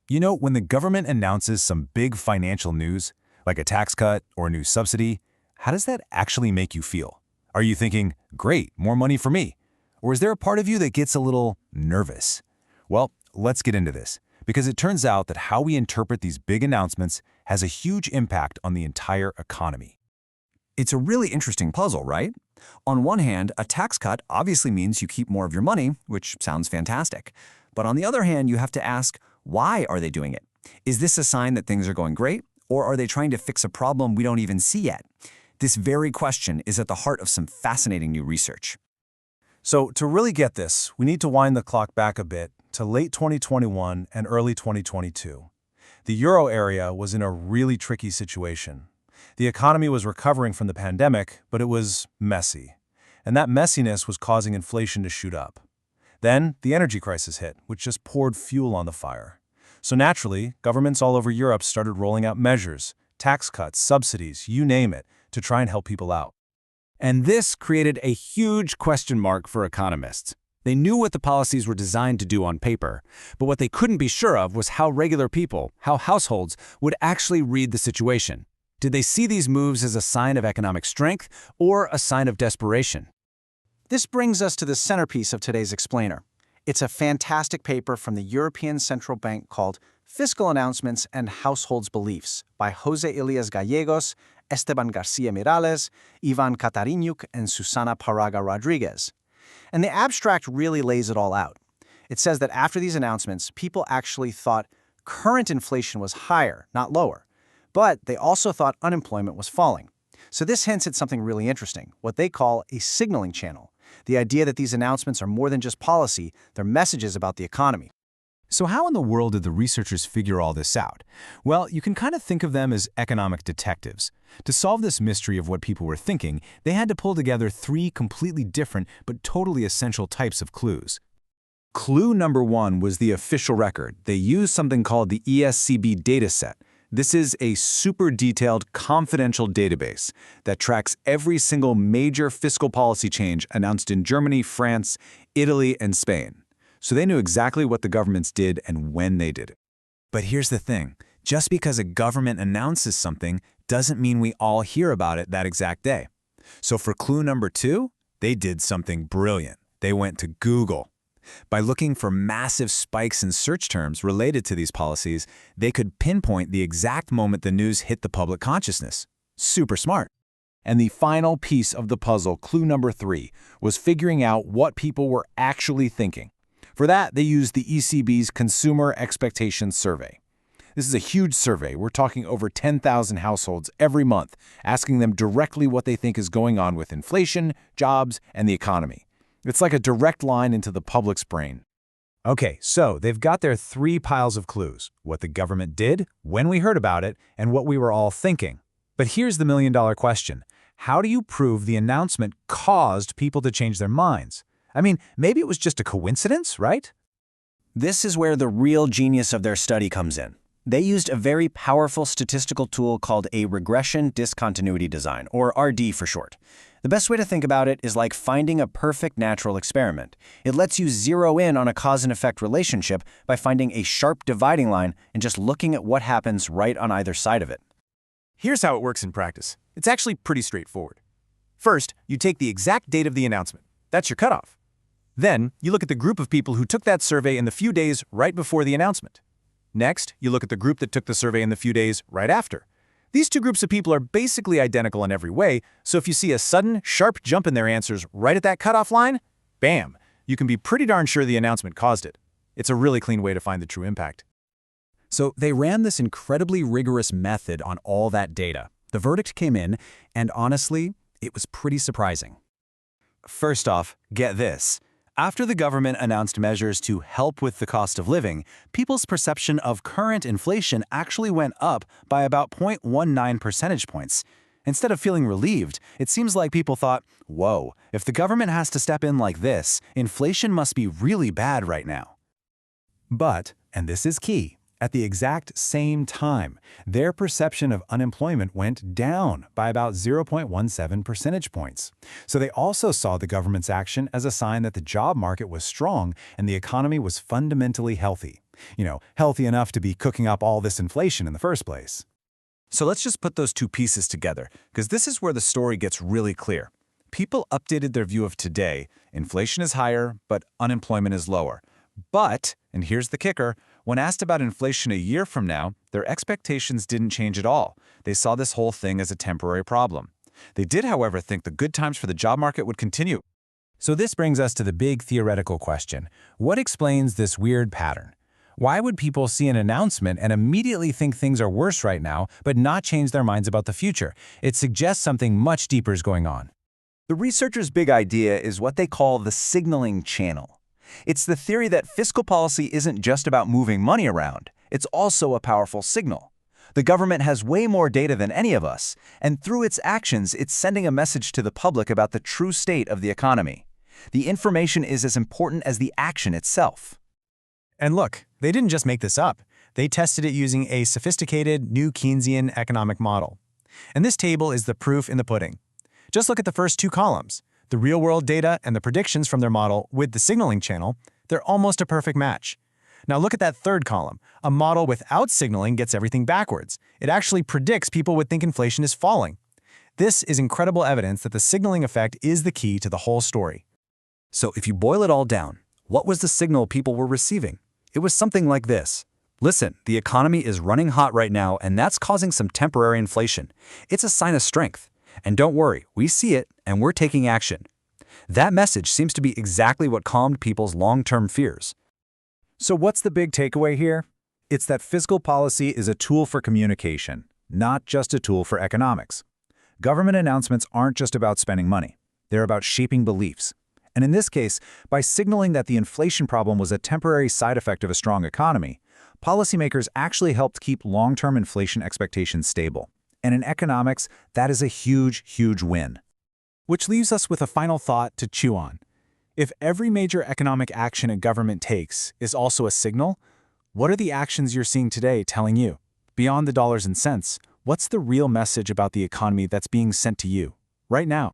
You know, when the government announces some big financial news, like a tax cut or a new subsidy, how does that actually make you feel? Are you thinking, great, more money for me? Or is there a part of you that gets a little nervous? Well, let's get into this, because it turns out that how we interpret these big announcements has a huge impact on the entire economy. It's a really interesting puzzle, right? On one hand, a tax cut obviously means you keep more of your money, which sounds fantastic. But on the other hand, you have to ask, why are they doing it? Is this a sign that things are going great, or are they trying to fix a problem we don't even see yet? This very question is at the heart of some fascinating new research. So to really get this, we need to wind the clock back a bit to late 2021 and early 2022. The euro area was in a really tricky situation. The economy was recovering from the pandemic, but it was messy. And that messiness was causing inflation to shoot up. Then the energy crisis hit, which just poured fuel on the fire. So naturally, governments all over Europe started rolling out measures, tax cuts, subsidies, you name it, to try and help people out. And this created a huge question mark for economists. They knew what the policies were designed to do on paper, but what they couldn't be sure of was how regular people, how households, would actually read the situation. Did they see these moves as a sign of economic strength or a sign of desperation? This brings us to the centerpiece of today's explainer. It's a fantastic paper from the European Central Bank called Fiscal Announcements and Households' Beliefs by Jose Elias Gallegos, Esteban Garcia Miralles, Ivan Catarinyuk, and Susana Paraga Rodriguez. And the abstract really lays it all out. It says that after these announcements, people actually thought current inflation was higher, not lower. But they also thought unemployment was falling. So this hints at something really interesting, what they call a signaling channel. The idea that these announcements are more than just policy, they're messages about the economy. So how in the world did the researchers figure all this out? Well, you can kind of think of them as economic detectives. To solve this mystery of what people were thinking, they had to pull together three completely different but totally essential types of clues. Clue number one was the official record. They used something called the ECB dataset. This is a super detailed, confidential database that tracks every single major fiscal policy change announced in Germany, France, Italy, and Spain. So they knew exactly what the governments did and when they did it. But here's the thing. Just because a government announces something doesn't mean we all hear about it that exact day. So for clue number two, they did something brilliant. They went to Google. By looking for massive spikes in search terms related to these policies, they could pinpoint the exact moment the news hit the public consciousness. Super smart. And the final piece of the puzzle, clue number three, was figuring out what people were actually thinking. For that, they used the ECB's Consumer Expectations Survey. This is a huge survey. We're talking over 10,000 households every month, asking them directly what they think is going on with inflation, jobs, and the economy. It's like a direct line into the public's brain. Okay, so they've got their three piles of clues: what the government did, when we heard about it, and what we were all thinking. But here's the million-dollar question. How do you prove the announcement caused people to change their minds? I mean, maybe it was just a coincidence, right? This is where the real genius of their study comes in. They used a very powerful statistical tool called a regression discontinuity design, or RD for short. The best way to think about it is like finding a perfect natural experiment. It lets you zero in on a cause and effect relationship by finding a sharp dividing line and just looking at what happens right on either side of it. Here's how it works in practice. It's actually pretty straightforward. First, you take the exact date of the announcement. That's your cutoff. Then, you look at the group of people who took that survey in the few days right before the announcement. Next, you look at the group that took the survey in the few days right after. These two groups of people are basically identical in every way, so if you see a sudden, sharp jump in their answers right at that cutoff line, bam, you can be pretty darn sure the announcement caused it. It's a really clean way to find the true impact. So they ran this incredibly rigorous method on all that data. The verdict came in, and honestly, it was pretty surprising. First off, get this. After the government announced measures to help with the cost of living, people's perception of current inflation actually went up by about 0.19 percentage points. Instead of feeling relieved, it seems like people thought, whoa, if the government has to step in like this, inflation must be really bad right now. But, and this is key, at the exact same time, their perception of unemployment went down by about 0.17 percentage points. So they also saw the government's action as a sign that the job market was strong and the economy was fundamentally healthy. healthy enough to be cooking up all this inflation in the first place. So let's just put those two pieces together, because this is where the story gets really clear. People updated their view of today. Inflation is higher, but unemployment is lower. But, and here's the kicker, when asked about inflation a year from now, their expectations didn't change at all. They saw this whole thing as a temporary problem. They did, however, think the good times for the job market would continue. So this brings us to the big theoretical question. What explains this weird pattern? Why would people see an announcement and immediately think things are worse right now, but not change their minds about the future? It suggests something much deeper is going on. The researchers' big idea is what they call the signaling channel. It's the theory that fiscal policy isn't just about moving money around. It's also a powerful signal. The government has way more data than any of us, and through its actions, it's sending a message to the public about the true state of the economy. The information is as important as the action itself. And look, they didn't just make this up. They tested it using a sophisticated new Keynesian economic model. And this table is the proof in the pudding. Just look at the first two columns. The real-world data and the predictions from their model with the signaling channel, they're almost a perfect match. Now look at that third column. A model without signaling gets everything backwards. It actually predicts people would think inflation is falling. This is incredible evidence that the signaling effect is the key to the whole story. So if you boil it all down, what was the signal people were receiving? It was something like this. Listen, the economy is running hot right now, and that's causing some temporary inflation. It's a sign of strength. And don't worry, we see it, and we're taking action. That message seems to be exactly what calmed people's long-term fears. So what's the big takeaway here? It's that fiscal policy is a tool for communication, not just a tool for economics. Government announcements aren't just about spending money. They're about shaping beliefs. And in this case, by signaling that the inflation problem was a temporary side effect of a strong economy, policymakers actually helped keep long-term inflation expectations stable. And in economics, that is a huge, huge win. Which leaves us with a final thought to chew on. If every major economic action a government takes is also a signal, what are the actions you're seeing today telling you? Beyond the dollars and cents, what's the real message about the economy that's being sent to you right now?